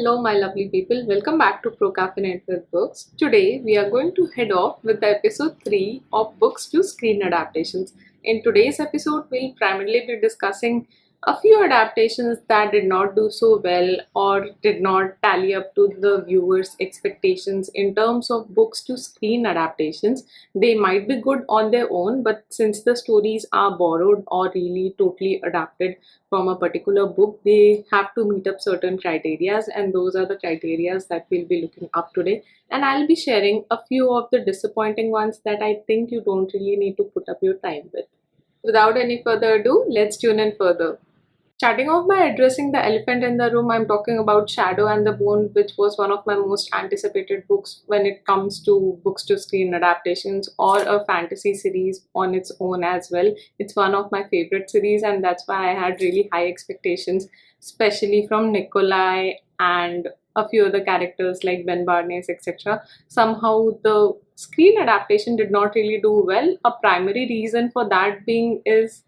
Hello, my lovely people. Welcome back to Procrastinate with Books. Today, we are going to head off with the episode 3 of Books to Screen Adaptations. In today's episode, we'll primarily be discussing a few adaptations that did not do so well or did not tally up to the viewers' expectations in terms of books to screen adaptations. They might be good on their own, but since the stories are borrowed or really totally adapted from a particular book, they have to meet up certain criterias, and those are the criterias that we'll be looking up today. And I'll be sharing a few of the disappointing ones that I think you don't really need to put up your time with. Without any further ado, let's tune in further. Starting off by addressing the elephant in the room, I'm talking about Shadow and the Bone, which was one of my most anticipated books when it comes to books to screen adaptations or a fantasy series on its own as well. It's one of my favorite series, and that's why I had really high expectations, especially from Nikolai and a few other characters like Ben Barnes, etc. Somehow the screen adaptation did not really do well. A primary reason for that being is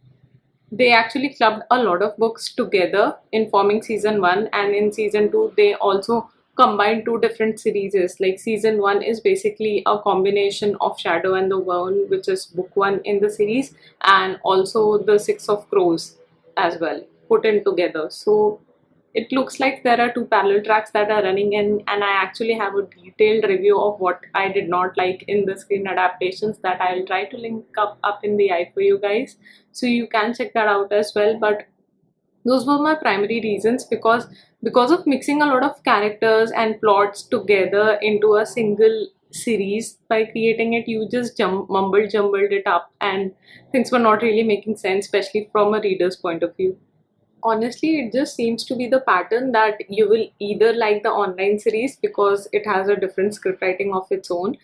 they actually clubbed a lot of books together in forming season 1, and in season 2 they also combined two different series. Like season 1 is basically a combination of Shadow and the Worm, which is book 1 in the series, and also the Six of Crows as well, put in together. So it looks like there are two parallel tracks that are running in, and I actually have a detailed review of what I did not like in the screen adaptations that I'll try to link up in the eye for you guys, so you can check that out as well. But those were my primary reasons, because of mixing a lot of characters and plots together into a single series. By creating it, you just jumbled it up, and things were not really making sense, especially from a reader's point of view. Honestly, it just seems to be the pattern that you will either like the online series because it has a different script writing of its own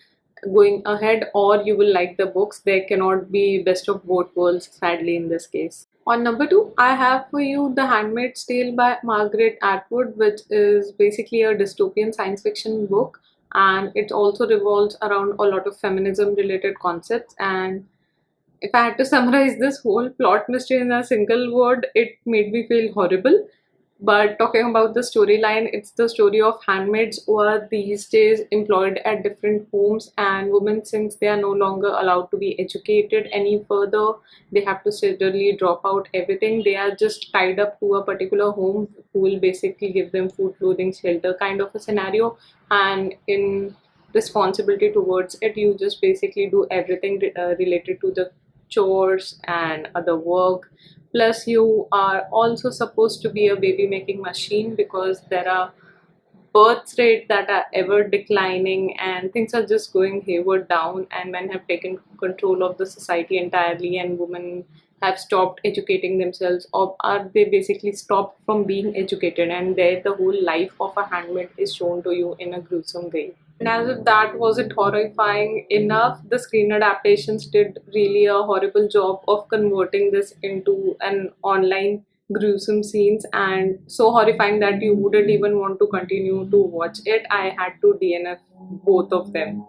going ahead, or you will like the books. There cannot be best of both worlds, sadly, in this case. On number 2, I have for you The Handmaid's Tale by Margaret Atwood, which is basically a dystopian science fiction book, and it also revolves around a lot of feminism related concepts. And if I had to summarize this whole plot mystery in a single word, it made me feel horrible. But talking about the storyline, it's the story of handmaids who are these days employed at different homes, and women, since they are no longer allowed to be educated any further, they have to suddenly drop out everything. They are just tied up to a particular home who will basically give them food, clothing, shelter, kind of a scenario. And in responsibility towards it, you just basically do everything related to the chores and other work. Plus, you are also supposed to be a baby making machine because there are birth rates that are ever declining, and things are just going hayward down, and men have taken control of the society entirely, and women have stopped educating themselves, or are they basically stopped from being educated, and there the whole life of a handmaid is shown to you in a gruesome way. And as if that wasn't horrifying enough, the screen adaptations did really a horrible job of converting this into an online gruesome scenes, and so horrifying that you wouldn't even want to continue to watch it. I had to DNF both of them.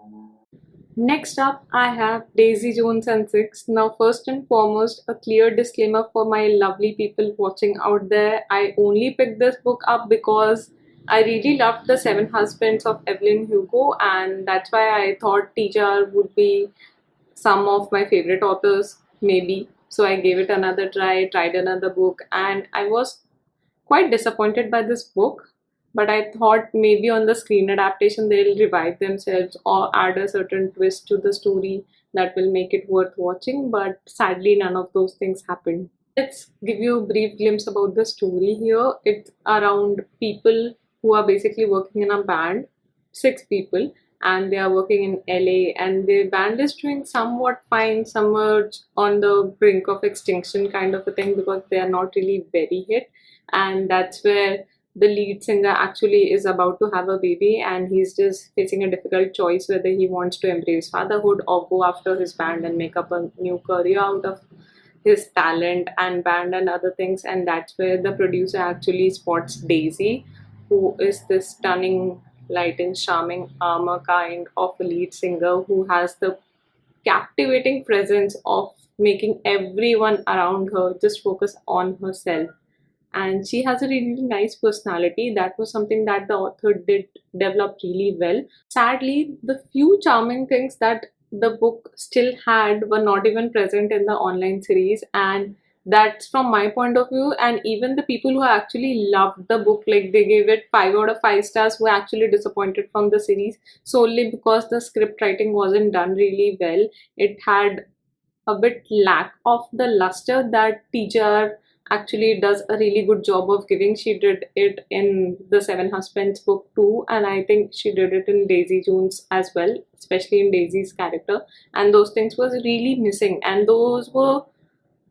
Next up, I have Daisy Jones and Six. Now, first and foremost, a clear disclaimer for my lovely people watching out there. I only picked this book up because I really loved The Seven Husbands of Evelyn Hugo, and that's why I thought TJR would be some of my favorite authors, maybe. So I gave it another try, tried another book, and I was quite disappointed by this book. But I thought maybe on the screen adaptation they'll revive themselves or add a certain twist to the story that will make it worth watching. But sadly, none of those things happened. Let's give you a brief glimpse about the story here. It's around people who are basically working in a band, 6 people, and they are working in LA, and the band is doing somewhat fine, somewhat on the brink of extinction kind of a thing, because they are not really very hit. And that's where the lead singer actually is about to have a baby, and he's just facing a difficult choice whether he wants to embrace fatherhood or go after his band and make up a new career out of his talent and band and other things. And that's where the producer actually spots Daisy, who is this stunning, light and charming armor kind of a lead singer who has the captivating presence of making everyone around her just focus on herself. and she has a really nice personality. That was something that the author did develop really well. Sadly, the few charming things that the book still had were not even present in the online series, and that's from my point of view. And even the people who actually loved the book, like they gave it 5 out of 5 stars, were actually disappointed from the series solely because the script writing wasn't done really well. It had a bit lack of the luster that teacher actually does a really good job of giving. She did it in the Seven Husbands book too, and I think she did it in Daisy Jones as well, especially in Daisy's character. And those things was really missing, and those were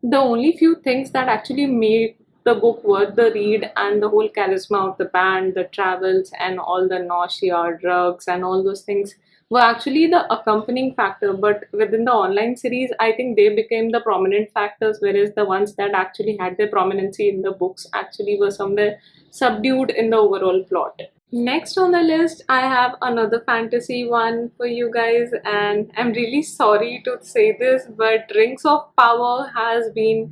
the only few things that actually made the book worth the read. And the whole charisma of the band, the travels, and all the nausea, drugs, and all those things were actually the accompanying factor. But within the online series, I think they became the prominent factors, whereas the ones that actually had their prominency in the books actually were somewhere subdued in the overall plot. Next on the list, I have another fantasy one for you guys, and I'm really sorry to say this, but Rings of Power has been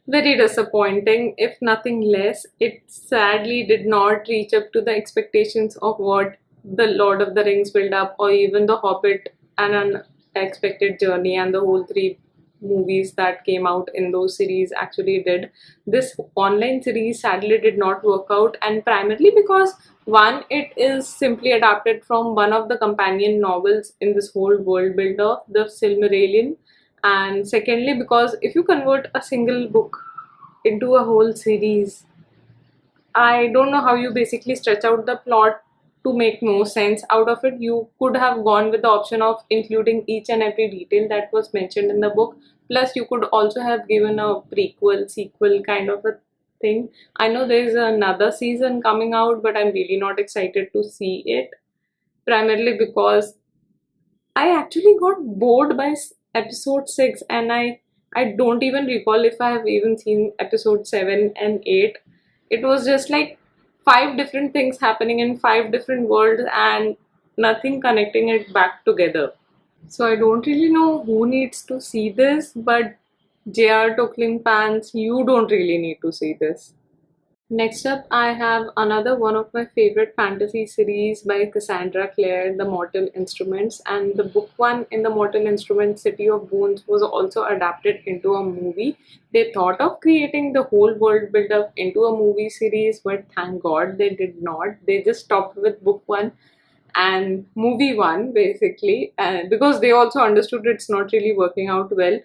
very disappointing, if nothing less. It sadly did not reach up to the expectations of what the Lord of the Rings build up, or even The Hobbit, An Unexpected Journey, and the whole three movies that came out in those series actually did. This online series sadly did not work out, and primarily because one, it is simply adapted from one of the companion novels in this whole world builder, the Silmarillion, and secondly because if you convert a single book into a whole series, I don't know how you basically stretch out the plot to make more sense out of it. You could have gone with the option of including each and every detail that was mentioned in the book. Plus, you could also have given a prequel, sequel kind of a thing. I know there is another season coming out, but I'm really not excited to see it. Primarily because I actually got bored by episode 6, and I don't even recall if I have even seen episode 7 and 8. It was just like five different things happening in five different worlds and nothing connecting it back together. So I don't really know who needs to see this, but JR Tolkien fans, you don't really need to see this. Next up, I have another one of my favorite fantasy series by Cassandra Clare, The Mortal Instruments, and the book one in The Mortal Instruments, City of Bones, was also adapted into a movie. They thought of creating the whole world build up into a movie series, but thank God they did not. They just stopped with book one and movie one basically, because they also understood it's not really working out well.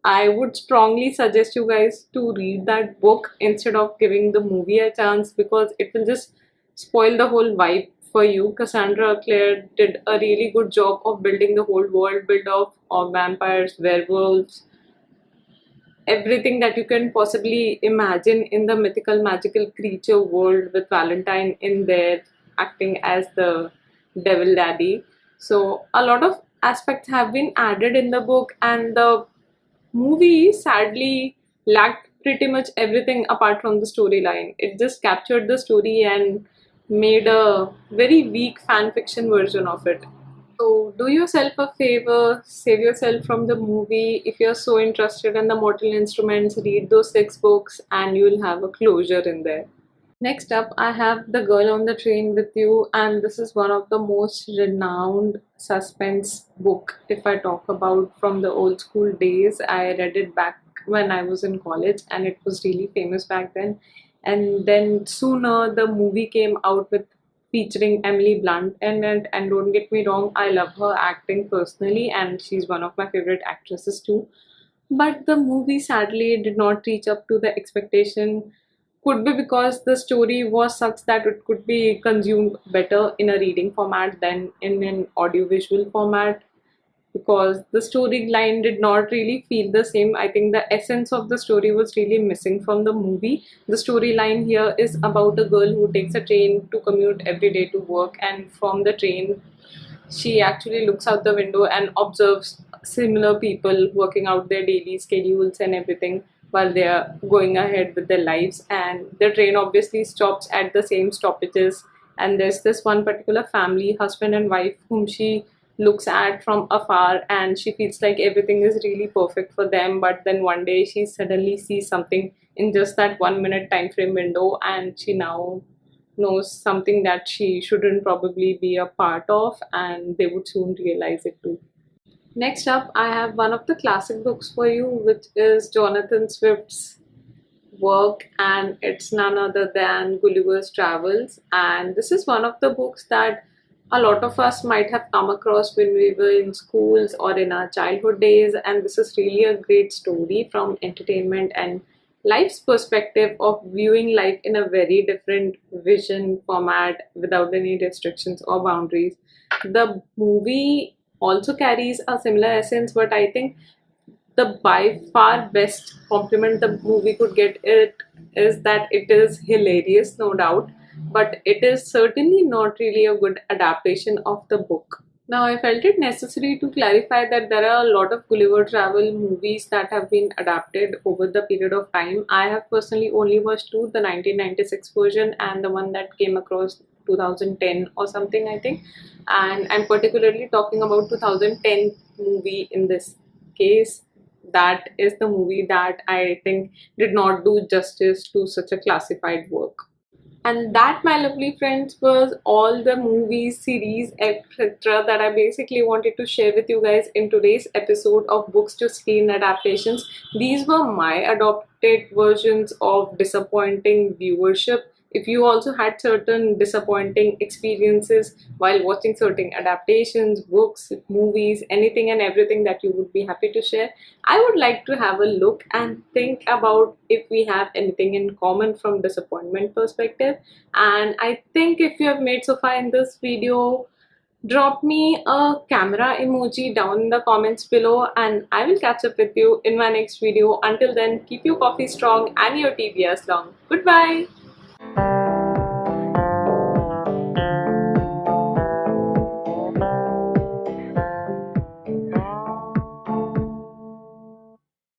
I would strongly suggest you guys to read that book instead of giving the movie a chance, because it will just spoil the whole vibe for you. Cassandra Clare did a really good job of building the whole world build of vampires, werewolves, everything that you can possibly imagine in the mythical magical creature world, with Valentine in there acting as the devil daddy. So a lot of aspects have been added in the book, and the movie sadly lacked pretty much everything apart from the storyline. It just captured the story and made a very weak fan fiction version of it. So do yourself a favor, save yourself from the movie. If you're so interested in the Mortal Instruments, read those 6 books and you'll have a closure in there. Next up, I have The Girl on the Train with You, and this is one of the most renowned suspense book. If I talk about from the old school days, I read it back when I was in college, and it was really famous back then. And then sooner the movie came out with featuring Emily Blunt in it. And don't get me wrong, I love her acting personally, and she's one of my favorite actresses too. But the movie sadly did not reach up to the expectation. Could be because the story was such that it could be consumed better in a reading format than in an audiovisual format, because the storyline did not really feel the same. I think the essence of the story was really missing from the movie. The storyline here is about a girl who takes a train to commute every day to work, and from the train she actually looks out the window and observes similar people working out their daily schedules and everything while they are going ahead with their lives. And the train obviously stops at the same stoppages. And there's this one particular family, husband and wife, whom she looks at from afar and she feels like everything is really perfect for them, but then one day she suddenly sees something in just that 1 minute time frame window, and she now knows something that she shouldn't probably be a part of, and they would soon realize it too. Next up, I have one of the classic books for you, which is Jonathan Swift's work, and it's none other than Gulliver's Travels. And this is one of the books that a lot of us might have come across when we were in schools or in our childhood days. And this is really a great story from entertainment and life's perspective of viewing life in a very different vision format without any restrictions or boundaries. The movie also carries a similar essence, but I think the by far best compliment the movie could get it is that it is hilarious, no doubt, but it is certainly not really a good adaptation of the book. Now, I felt it necessary to clarify that there are a lot of Gulliver Travel movies that have been adapted over the period of time. I have personally only watched two, the 1996 version and the one that came across 2010 or something, I think. And I'm particularly talking about 2010 movie in this case. That is the movie that I think did not do justice to such a classified work. And that, my lovely friends, was all the movies, series, etc. that I basically wanted to share with you guys in today's episode of Books to Screen Adaptations. These were my adopted versions of disappointing viewership. If you also had certain disappointing experiences while watching certain adaptations, books, movies, anything and everything that you would be happy to share, I would like to have a look and think about if we have anything in common from disappointment perspective. And I think if you have made so far in this video, drop me a camera emoji down in the comments below, and I will catch up with you in my next video. Until then, keep your coffee strong and your TBS long. Goodbye.